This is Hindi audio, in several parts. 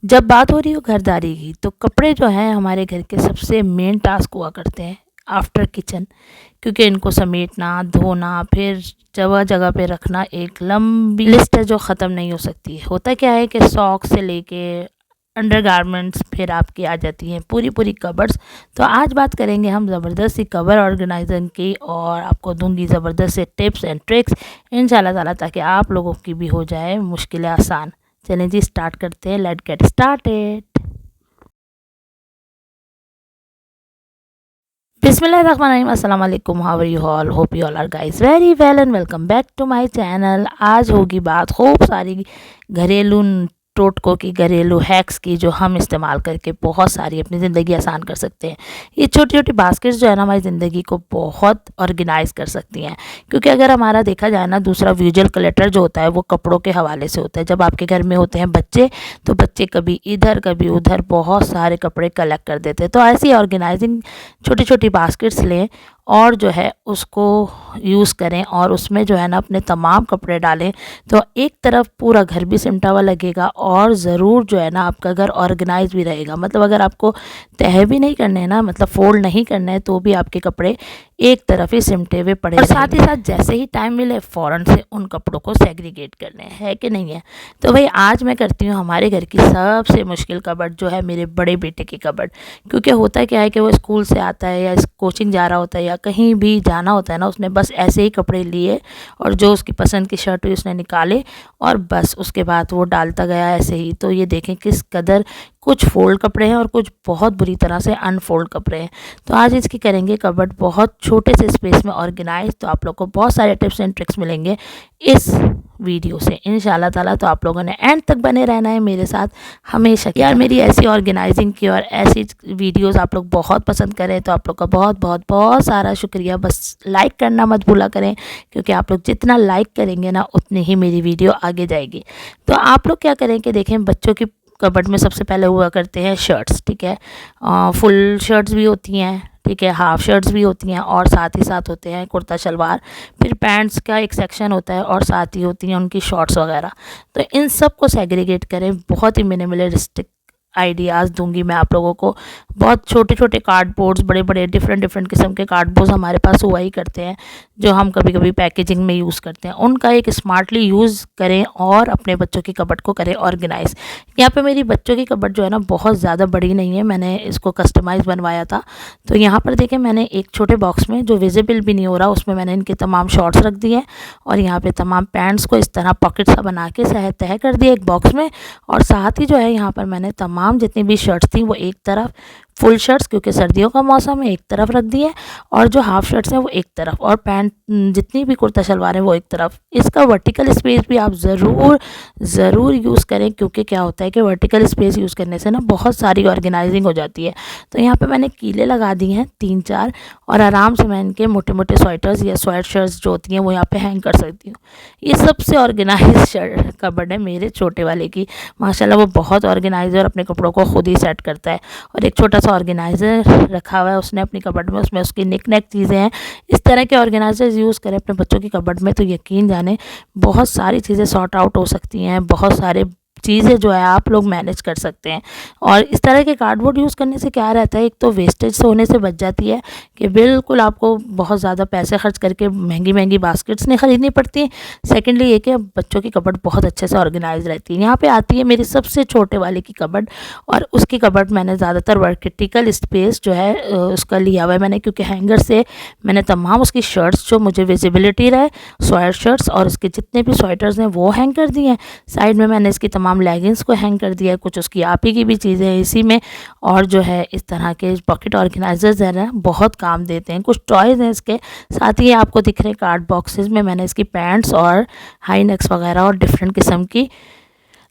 जब बात हो रही हो घरदारी की, तो कपड़े जो हैं हमारे घर के सबसे मेन टास्क हुआ करते हैं आफ्टर किचन, क्योंकि इनको समेटना, धोना, फिर जगह जगह पे रखना एक लंबी लिस्ट है जो ख़त्म नहीं हो सकती है। होता क्या है कि सॉक्स से लेके अंडरगारमेंट्स फिर आपकी आ जाती हैं पूरी पूरी कबर्ड्स। तो आज बात करेंगे हम ज़बरदस्त सी कवर ऑर्गेनाइजर की, और आपको दूंगी ज़बरदस्त से टिप्स एंड ट्रिक्स इंशाल्लाह ताला, ताकि आप लोगों की भी हो जाए मुश्किलें आसान। चलें जी, स्टार्ट करते हैं। Let's get started. बिस्मिल्लाहिर्रहमानिर्रहीम, अस्सलाम वालेकुम, how are you all, hope you all are guys very well and welcome back to my channel. आज होगी बात खूब सारी घरेलू टोटकों की, घरेलू हैक्स की, जो हम इस्तेमाल करके बहुत सारी अपनी ज़िंदगी आसान कर सकते हैं। ये छोटी छोटी बास्केट्स जो है ना, हमारी ज़िंदगी को बहुत ऑर्गेनाइज कर सकती हैं। क्योंकि अगर हमारा देखा जाए ना, दूसरा विजुअल क्लटर जो होता है वो कपड़ों के हवाले से होता है। जब आपके घर में होते हैं बच्चे, तो बच्चे कभी इधर कभी उधर बहुत सारे कपड़े कलेक्ट कर देते हैं। तो ऐसी ऑर्गेनाइजिंग छोटी छोटी बास्केट्स लें और जो है उसको यूज़ करें, और उसमें जो है ना अपने तमाम कपड़े डालें। तो एक तरफ पूरा घर भी सिमटा हुआ लगेगा, और ज़रूर जो है ना आपका घर ऑर्गेनाइज भी रहेगा। मतलब अगर आपको तह भी नहीं करने हैं ना, मतलब फोल्ड नहीं करना है, तो भी आपके कपड़े एक तरफ ही सिमटे हुए पड़े। और साथ ही साथ जैसे ही टाइम मिले फ़ौरन से उन कपड़ों को सेग्रीगेट करने है कि नहीं है। तो भाई आज मैं करती हूँ हमारे घर की सबसे मुश्किल कबर्ड, जो है मेरे बड़े बेटे की कबर्ड। क्योंकि होता क्या है कि वो स्कूल से आता है या कोचिंग जा रहा होता है या कहीं भी जाना होता है ना, उसने बस ऐसे ही कपड़े लिए और जो उसकी पसंद की शर्ट हुई उसने निकाले, और बस उसके बाद वो डालता गया ऐसे ही। तो ये देखें किस कदर कुछ फोल्ड कपड़े हैं और कुछ बहुत बुरी तरह से अनफोल्ड कपड़े हैं। तो आज इसकी करेंगे कबर्ड बहुत छोटे से स्पेस में ऑर्गेनाइज। तो आप लोग को बहुत सारे टिप्स एंड ट्रिक्स मिलेंगे इस वीडियो से इंशाल्लाह ताला। तो आप लोगों ने एंड तक बने रहना है मेरे साथ हमेशा। यार मेरी ऐसी ऑर्गेनाइजिंग की और ऐसी वीडियोस आप लोग बहुत पसंद करें, तो आप लोग का बहुत बहुत बहुत सारा शुक्रिया। बस लाइक करना मत भूला करें, क्योंकि आप लोग जितना लाइक करेंगे ना, उतनी ही मेरी वीडियो आगे जाएगी। तो आप लोग क्या करें कि देखें, बच्चों की कबर्ड में सबसे पहले हुआ करते हैं शर्ट्स, ठीक है। फुल शर्ट्स भी होती हैं, ठीक है, हाफ शर्ट्स भी होती हैं, और साथ ही साथ होते हैं कुर्ता शलवार। फिर पैंट्स का एक सेक्शन होता है, और साथ ही होती हैं उनकी शॉर्ट्स वगैरह। तो इन सब को सेग्रीगेट करें। बहुत ही मिनिमलिस्टिक आइडियाज़ दूंगी मैं आप लोगों को। बहुत छोटे छोटे कार्डबोर्ड्स, बड़े बड़े डिफरेंट डिफरेंट किस्म के कार्डबोर्ड्स हमारे पास हुआ ही करते हैं, जो हम कभी कभी पैकेजिंग में यूज़ करते हैं। उनका एक स्मार्टली यूज़ करें और अपने बच्चों की कबर्ड को करें ऑर्गेनाइज। यहाँ पे मेरी बच्चों की कबर्ड जो है ना, बहुत ज़्यादा बड़ी नहीं है, मैंने इसको कस्टमाइज़ बनवाया था। तो यहाँ पर देखें, मैंने एक छोटे बॉक्स में, जो विजिबल भी नहीं हो रहा, उसमें मैंने इनके तमाम शॉर्ट्स रख दिए, और यहाँ पे तमाम पैंट्स को इस तरह पॉकेट सा बना के सह तह कर दिया एक बॉक्स में। और साथ ही जो है यहाँ पर मैंने तमाम जितनी भी शर्ट्स थी वो एक तरफ, फुल शर्ट्स क्योंकि सर्दियों का मौसम है, एक तरफ रख दिए, और जो हाफ शर्ट्स हैं वो एक तरफ, और पैंट जितनी भी कुर्ता शलवार है वो एक तरफ। इसका वर्टिकल स्पेस भी आप ज़रूर यूज़ करें, क्योंकि क्या होता है कि वर्टिकल स्पेस यूज़ करने से ना बहुत सारी ऑर्गेनाइजिंग हो जाती है। तो यहाँ पे मैंने कीले लगा दी हैं 3-4, और आराम से मैं इनके मोटे मोटे स्वेटर्स या स्वेट शर्ट्स जो होती हैं वो यहाँ पे हैंग कर सकती हूँ। ये सबसे ऑर्गेनाइज शर्ट कबर्ड है मेरे छोटे वाले की। माशाल्लाह वो बहुत ऑर्गेनाइज और अपने कपड़ों को खुद ही सेट करता है। और एक छोटा सा ऑर्गेनाइज़र रखा हुआ है उसने अपनी कबर्ड में, उसमें उसकी निक नेक चीज़ें हैं। इस तरह के ऑर्गेनाइजर्स यूज़ करें अपने बच्चों की कबर्ड में, तो यकीन जाने बहुत सारी चीज़ें सॉर्ट आउट हो सकती हैं, बहुत सारे चीज़ें जो है आप लोग मैनेज कर सकते हैं। और इस तरह के कार्डबोर्ड यूज़ करने से क्या रहता है, एक तो वेस्टेज होने से बच जाती है कि बिल्कुल आपको बहुत ज़्यादा पैसे खर्च करके महंगी महंगी बास्केट्स नहीं ख़रीदनी पड़ती। सेकेंडली ये कि बच्चों की कबर्ड बहुत अच्छे से ऑर्गेनाइज रहती है। यहाँ पे आती है मेरी सबसे छोटे वाले की कबर्ड, और उसकी कबर्ड मैंने ज़्यादातर वर्टिकल स्पेस जो है उसका लिया हुआ है मैंने, क्योंकि हैंगर से मैंने तमाम उसकी शर्ट्स जो मुझे विजिबिलिटी रहे, स्वेट शर्ट्स और उसके जितने भी स्वेटर्स हैं वो हैंग कर दिए हैं। साइड में मैंने इसकी तमाम लेगिंग्स को हैंग कर दिया है, कुछ उसकी आप ही की भी चीज़ें हैं इसी में। और जो है इस तरह के पॉकेट ऑर्गेनाइजर्स हैं ना, बहुत काम देते हैं। कुछ टॉयज़ हैं इसके साथ ही आपको दिख रहे कार्ड बॉक्सेस में मैंने इसकी पैंट्स और हाई नेक्स वगैरह और डिफरेंट किस्म की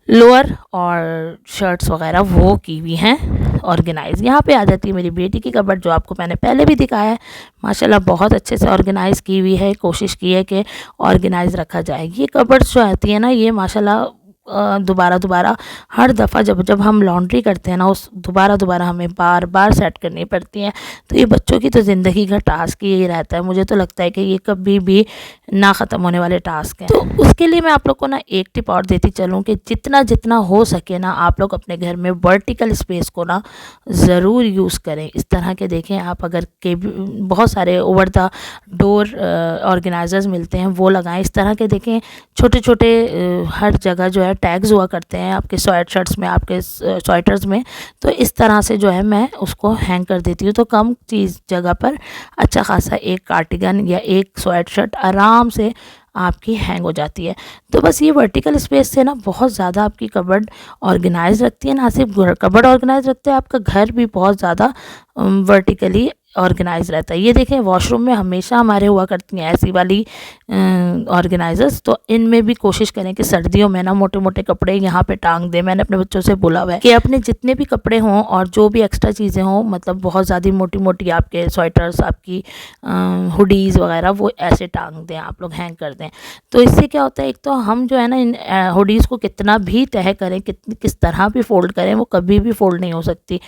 लोअर और शर्ट्स वगैरह वो की हुई हैं ऑर्गेनाइज। यहाँ पे आ जाती है मेरी बेटी की कबर्ड, जो आपको मैंने पहले भी दिखाया है। माशाल्लाह बहुत अच्छे से ऑर्गेनाइज़ की हुई है, कोशिश की है कि ऑर्गेनाइज रखा जाए। ये कबर्ड्स जो आती है ना, ये माशाल्लाह दोबारा दोबारा हर दफ़ा जब हम लॉन्ड्री करते हैं ना, उस दोबारा हमें बार बार सेट करनी पड़ती हैं। तो ये बच्चों की तो ज़िंदगी का टास्क ही यही रहता है। मुझे तो लगता है कि ये कभी भी ना ख़त्म होने वाले टास्क हैं। तो उसके लिए मैं आप लोग को ना एक टिप और देती चलूँ कि जितना जितना हो सके ना, आप लोग अपने घर में वर्टिकल स्पेस को ना ज़रूर यूज़ करें। इस तरह के देखें आप, अगर के बहुत सारे ओवर द डोर ऑर्गेनाइजर्स मिलते हैं, वो लगाएं। इस तरह के देखें छोटे छोटे हर जगह जो है टैग्स हुआ करते हैं आपके स्वेट शर्ट्स में, आपके स्वेटर्स में। तो इस तरह से जो है मैं उसको हैंग कर देती हूँ। तो कम चीज़ जगह पर अच्छा खासा एक कार्डिगन या एक स्वेट शर्ट आराम से आपकी हैंग हो जाती है। तो बस ये वर्टिकल स्पेस से ना बहुत ज़्यादा आपकी कबर्ड ऑर्गेनाइज रखती है। ना सिर्फ कबर्ड ऑर्गेनाइज रखते हैं, आपका घर भी बहुत ज़्यादा वर्टिकली ऑर्गेनाइज रहता है। ये देखें वॉशरूम में हमेशा हमारे हुआ करती हैं ऐसी वाली ऑर्गेनाइजर्स। तो इनमें भी कोशिश करें कि सर्दियों में ना मोटे मोटे कपड़े यहाँ पे टांग दें। मैंने अपने बच्चों से बोला हुआ है कि अपने जितने भी कपड़े हों और जो भी एक्स्ट्रा चीज़ें हों, मतलब बहुत ज़्यादा मोटी मोटी आपके स्वेटर्स, आपकी हुडीज़ वगैरह, वो ऐसे टांग दें, आप लोग हैंग कर दें। तो इससे क्या होता है, एक तो हम जो है ना इन हुडीज़ को कितना भी तह करें, किस तरह भी फोल्ड करें, वो कभी भी फोल्ड नहीं हो सकती।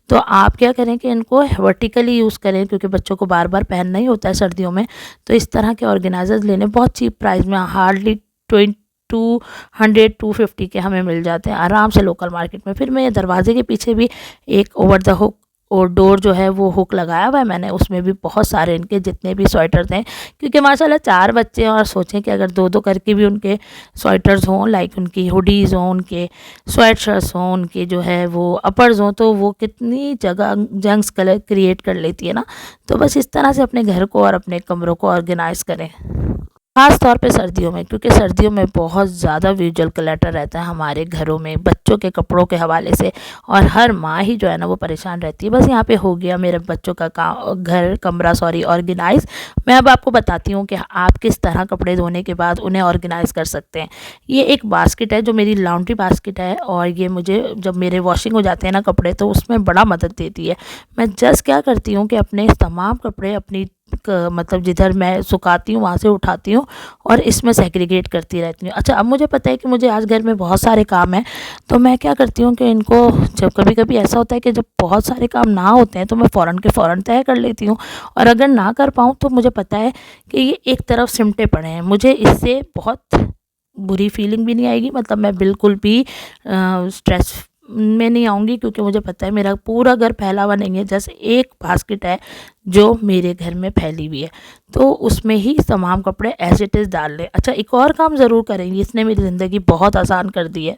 तो आप क्या करें कि इनको वर्टिकली यूज़ करें, क्योंकि बच्चों को बार बार पहनना ही होता है सर्दियों में। तो इस तरह के ऑर्गेनाइजर्स लेने बहुत चीप प्राइस में, हार्डली 200-250 के हमें मिल जाते हैं आराम से लोकल मार्केट में। फिर मैं दरवाजे के पीछे भी एक ओवर द हुक और डोर जो है वो हुक लगाया हुआ है मैंने, उसमें भी बहुत सारे इनके जितने भी स्वेटर्स हैं, क्योंकि माशाल्लाह 4 बच्चे हैं, और सोचें कि अगर 2-2 करके भी उनके स्वेटर्स हों, लाइक उनकी हुडीज़ हों, उनके स्वेट शर्ट्स हों, उनके जो है वो अपर्स हों, तो वो कितनी जगह जंक्स कलर क्रिएट कर लेती है ना। तो बस इस तरह से अपने घर को और अपने कमरों को ऑर्गेनाइज़ करें, ख़ास तौर पे सर्दियों में, क्योंकि सर्दियों में बहुत ज़्यादा विजुअल क्लटर रहता है हमारे घरों में बच्चों के कपड़ों के हवाले से, और हर माँ ही जो है ना वो परेशान रहती है। बस यहाँ पे हो गया मेरे बच्चों का कमरा ऑर्गेनाइज़। मैं अब आपको बताती हूँ कि आप किस तरह कपड़े धोने के बाद उन्हें ऑर्गेनाइज़ कर सकते हैं। ये एक बास्केट है जो मेरी लॉन्ड्री बास्केट है, और ये मुझे जब मेरे वॉशिंग हो जाते हैं ना कपड़े, तो उसमें बड़ा मदद देती है। मैं जस्ट क्या करती हूँ कि अपने तमाम कपड़े अपनी मतलब जिधर मैं सुखाती हूँ वहाँ से उठाती हूँ और इसमें सेग्रीगेट करती रहती हूँ। अच्छा, अब मुझे पता है कि मुझे आज घर में बहुत सारे काम हैं, तो मैं क्या करती हूँ कि इनको, जब कभी कभी ऐसा होता है कि जब बहुत सारे काम ना होते हैं तो मैं फ़ौरन के फ़ौरन तय कर लेती हूँ, और अगर ना कर पाऊँ तो मुझे पता है कि ये एक तरफ सिमटे पड़े हैं, मुझे इससे बहुत बुरी फीलिंग भी नहीं आएगी। मतलब मैं बिल्कुल भी स्ट्रेस में नहीं आऊँगी, क्योंकि मुझे पता है मेरा पूरा घर फैला हुआ नहीं है, जैसे एक बास्केट है जो मेरे घर में फैली हुई है, तो उसमें ही तमाम कपड़े एज इट इज़ डाल लें। अच्छा, एक और काम ज़रूर करेंगी, इसने मेरी ज़िंदगी बहुत आसान कर दी है।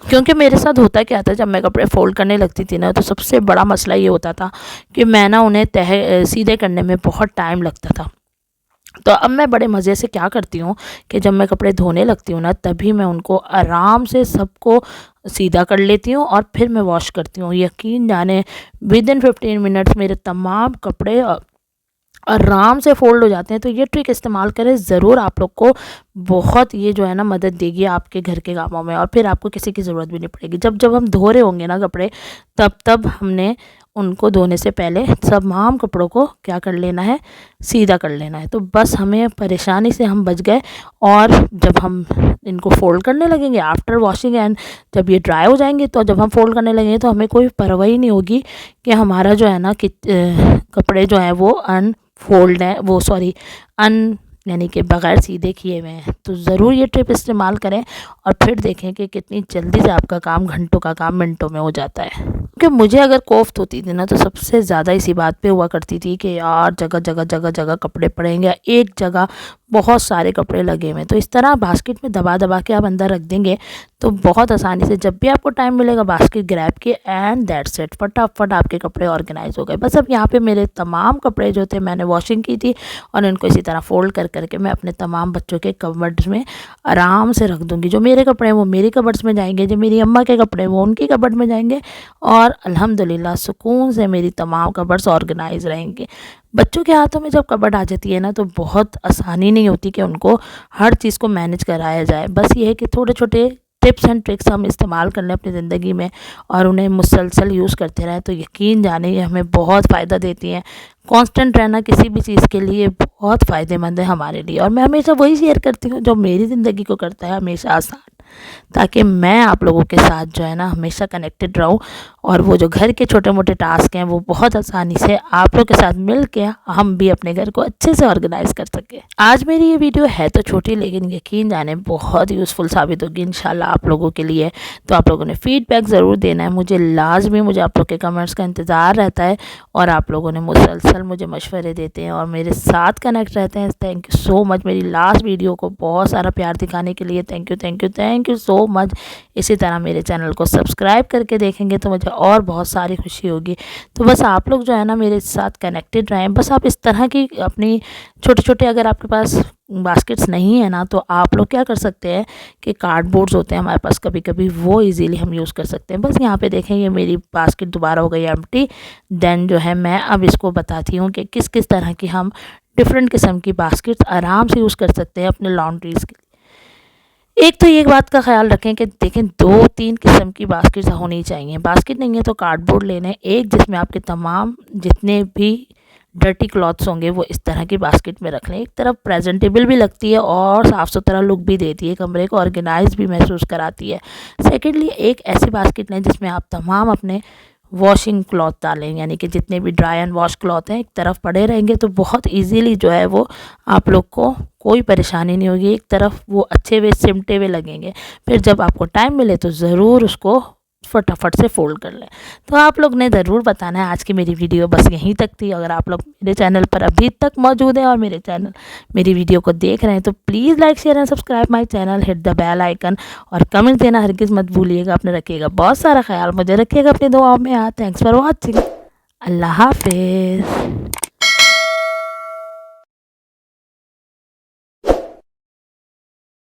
क्योंकि मेरे साथ होता क्या था, जब मैं कपड़े फ़ोल्ड करने लगती थी ना, तो सबसे बड़ा मसला ये होता था कि मैं ना उन्हें सीधे करने में बहुत टाइम लगता था। तो अब मैं बड़े मज़े से क्या करती हूँ कि जब मैं कपड़े धोने लगती हूँ ना, तभी मैं उनको आराम से सबको सीधा कर लेती हूँ और फिर मैं वॉश करती हूँ। यकीन जाने विदिन 15 मिनट्स मेरे तमाम कपड़े आराम से फ़ोल्ड हो जाते हैं। तो ये ट्रिक इस्तेमाल करें ज़रूर, आप लोग को बहुत ये जो है ना मदद देगी आपके घर के कामों में, और फिर आपको किसी की ज़रूरत भी नहीं पड़ेगी। जब हम धो रहे होंगे ना कपड़े, तब हमने उनको धोने से पहले तमाम कपड़ों को क्या कर लेना है, सीधा कर लेना है। तो बस हमें परेशानी से हम बच गए। और जब हम इनको फ़ोल्ड करने लगेंगे आफ्टर वॉशिंग, एंड जब ये ड्राई हो जाएंगे, तो जब हम फ़ोल्ड करने लगेंगे तो हमें कोई परवाह ही नहीं होगी कि हमारा जो है ना कपड़े जो हैं वो अनफोल्ड है, वो सॉरी यानी कि बग़ैर सीधे किए हुए हैं। तो ज़रूर ये ट्रिप इस्तेमाल करें और फिर देखें कि कितनी जल्दी से आपका काम, घंटों का काम मिनटों में हो जाता है। क्योंकि मुझे अगर कोफ्त होती थी ना, तो सबसे ज़्यादा इसी बात पे हुआ करती थी कि यार जगह कपड़े पड़ेंगे, एक जगह बहुत सारे कपड़े लगे हुए हैं। तो इस तरह बास्केट में दबा के आप अंदर रख देंगे तो बहुत आसानी से जब भी आपको टाइम मिलेगा बास्केट ग्रैब के, एंड दैट्स इट, फटाफट आपके कपड़े ऑर्गेनाइज हो गए। बस अब यहाँ पे मेरे तमाम कपड़े जो थे मैंने वॉशिंग की थी, और इनको इसी तरह फ़ोल्ड करके मैं अपने तमाम बच्चों के कबर्ड्स में आराम से रख दूँगी। जो मेरे कपड़े हैं वो मेरी कबर्ड्स में जाएंगे, जो मेरी अम्मा के कपड़े वो उनकी कबर्ड में जाएंगे, और अल्हम्दुलिल्लाह सुकून से मेरी तमाम कबर्ड्स ऑर्गेनाइज रहेंगे। बच्चों के हाथों में जब कबर्ड आ जाती है ना, तो बहुत आसानी नहीं होती कि उनको हर चीज़ को मैनेज कराया जाए। बस ये है कि थोड़े छोटे टिप्स एंड ट्रिक्स हम इस्तेमाल कर लें अपनी ज़िंदगी में और उन्हें मुसलसल यूज़ करते रहें, तो यकीन जाने ये हमें बहुत फ़ायदा देती हैं। कांस्टेंट रहना किसी भी चीज़ के लिए बहुत फ़ायदेमंद है हमारे लिए, और मैं हमेशा वही शेयर करती हूँ जो मेरी ज़िंदगी को करता है हमेशा आसान। ताकि मैं आप लोगों के साथ जो है ना हमेशा कनेक्टेड रहूं और वो जो घर के छोटे मोटे टास्क हैं वो बहुत आसानी से आप लोग के साथ मिल के हम भी अपने घर को अच्छे से ऑर्गेनाइज कर सके। आज मेरी ये वीडियो है तो छोटी, लेकिन यकीन जाने बहुत यूज़फुल साबित होगी इंशाल्लाह आप लोगों के लिए। तो आप लोगों ने फीडबैक ज़रूर देना है, मुझे लाजमी, मुझे आप लोग के कमेंट्स का इंतज़ार रहता है और आप लोगों ने मुसलसल मुझे मशवरे देते हैं और मेरे साथ कनेक्ट रहते हैं। थैंक यू सो मच मेरी लास्ट वीडियो को बहुत सारा प्यार दिखाने के लिए। Thank you thank you thank you so much. इसी तरह मेरे चैनल को सब्सक्राइब करके देखेंगे तो मुझे और बहुत सारी खुशी होगी। तो बस आप लोग जो है ना मेरे साथ कनेक्टेड रहें। बस आप इस तरह की अपनी छोटे छोटे, अगर आपके पास बास्केट्स नहीं है ना, तो आप लोग क्या कर सकते हैं कि कार्डबोर्ड्स होते हैं हमारे पास कभी कभी, वो इजीली हम यूज़ कर सकते हैं। बस यहाँ पे देखें ये मेरी बास्केट दोबारा हो गई एम्प्टी। देन जो है मैं अब इसको बताती हूँ कि किस किस तरह की हम डिफरेंट किस्म की बास्केट्स आराम से यूज़ कर सकते हैं अपने लॉन्ड्रीज़ के लिए। एक तो ये बात का ख्याल रखें कि देखें 2-3 किस्म की बास्केट्स होनी चाहिए। बास्केट नहीं है तो कार्डबोर्ड ले लें एक, जिसमें आपके तमाम जितने भी डर्टी क्लॉथ्स होंगे वो इस तरह की बास्केट में रख लें। एक तरफ प्रेजेंटेबल भी लगती है और साफ़ सुथरा लुक भी देती है, कमरे को ऑर्गेनाइज भी महसूस कराती है। सेकेंडली एक ऐसी बास्केट लें जिसमें आप तमाम अपने वॉशिंग क्लॉथ डालें, यानी कि जितने भी ड्राई एंड वॉश क्लॉथ हैं एक तरफ पड़े रहेंगे तो बहुत इजीली जो है वो आप लोग को कोई परेशानी नहीं होगी, एक तरफ वो अच्छे वे सिमटे हुए लगेंगे। फिर जब आपको टाइम मिले तो ज़रूर उसको फटाफट से फ़ोल्ड कर लें। तो आप लोग ने ज़रूर बताना है। आज की मेरी वीडियो बस यहीं तक थी। अगर आप लोग मेरे चैनल पर अभी तक मौजूद हैं और मेरी वीडियो को देख रहे हैं तो please like share and subscribe my channel, hit the bell icon और कमेंट देना हरगिज़ मत भूलिएगा। अपने रखिएगा बहुत सारा ख्याल, मुझे रखिएगा अपनी दुआओं में। Thanks for watching. अल्लाह हाफिज़।